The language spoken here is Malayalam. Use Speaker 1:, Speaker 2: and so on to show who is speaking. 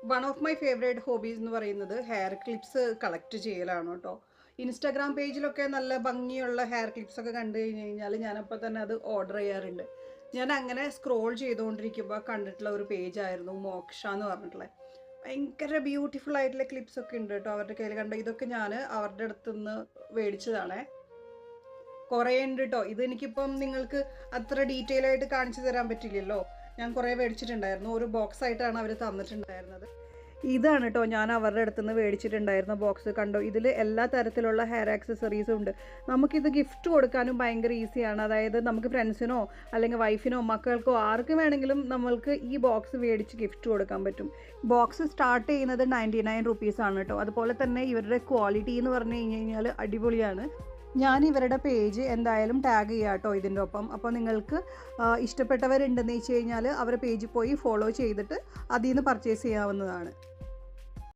Speaker 1: One of my favourite hobbies എന്ന് പറയുന്നത് ഹെയർ ക്ലിപ്സ് കളക്ട് ചെയ്യലാണ് കേട്ടോ. ഇൻസ്റ്റാഗ്രാം പേജിലൊക്കെ നല്ല ഭംഗിയുള്ള ഹെയർ ക്ലിപ്സ് ഒക്കെ കണ്ടു കഴിഞ്ഞാൽ ഞാനപ്പോൾ തന്നെ അത് ഓർഡർ ചെയ്യാറുണ്ട്. ഞാൻ അങ്ങനെ സ്ക്രോൾ ചെയ്തുകൊണ്ടിരിക്കുമ്പോൾ കണ്ടിട്ടുള്ള ഒരു പേജായിരുന്നു മോക്ഷ എന്ന് പറഞ്ഞിട്ടുള്ളത്. ഭയങ്കര ബ്യൂട്ടിഫുൾ ആയിട്ടുള്ള ക്ലിപ്സ് ഒക്കെ ഉണ്ട് കേട്ടോ അവരുടെ കയ്യിൽ. കണ്ട ഇതൊക്കെ ഞാൻ അവരുടെ അടുത്തുനിന്ന് മേടിച്ചതാണേ. കുറേ ഉണ്ട് കേട്ടോ. ഇതെനിക്കിപ്പം നിങ്ങൾക്ക് അത്ര ഡീറ്റെയിൽ ആയിട്ട് കാണിച്ചു തരാൻ പറ്റില്ലല്ലോ. ഞാൻ കുറേ മേടിച്ചിട്ടുണ്ടായിരുന്നു. ഒരു ബോക്സ് ആയിട്ടാണ് അവർ തന്നിട്ടുണ്ടായിരുന്നത്. ഇതാണ് കേട്ടോ ഞാൻ അവരുടെ അടുത്ത് നിന്ന് മേടിച്ചിട്ടുണ്ടായിരുന്ന ബോക്സ്. കണ്ടോ, ഇതിൽ എല്ലാ തരത്തിലുള്ള ഹെയർ ആക്സസറീസും ഉണ്ട്. നമുക്കിത് ഗിഫ്റ്റ് കൊടുക്കാനും ഭയങ്കര ഈസിയാണ്. അതായത് നമുക്ക് ഫ്രണ്ട്സിനോ അല്ലെങ്കിൽ വൈഫിനോ മക്കൾക്കോ ആർക്ക് വേണമെങ്കിലും നമ്മൾക്ക് ഈ ബോക്സ് മേടിച്ച് ഗിഫ്റ്റ് കൊടുക്കാൻ പറ്റും. ബോക്സ് സ്റ്റാർട്ട് ചെയ്യുന്നത് 99 റുപ്പീസാണ് കേട്ടോ. അതുപോലെ തന്നെ ഇവരുടെ ക്വാളിറ്റി എന്ന് പറഞ്ഞു കഴിഞ്ഞാൽ അടിപൊളിയാണ്. ഞാൻ ഇവരുടെ പേജ് എന്തായാലും ടാഗ് ചെയ്യാം കേട്ടോ ഇതിൻ്റെ ഒപ്പം. അപ്പോൾ നിങ്ങൾക്ക് ഇഷ്ടപ്പെട്ടവരുണ്ടെന്ന് വെച്ച് കഴിഞ്ഞാൽ അവരുടെ പേജിൽ പോയി ഫോളോ ചെയ്തിട്ട് അതിൽ നിന്ന് പർച്ചേസ് ചെയ്യാവുന്നതാണ്.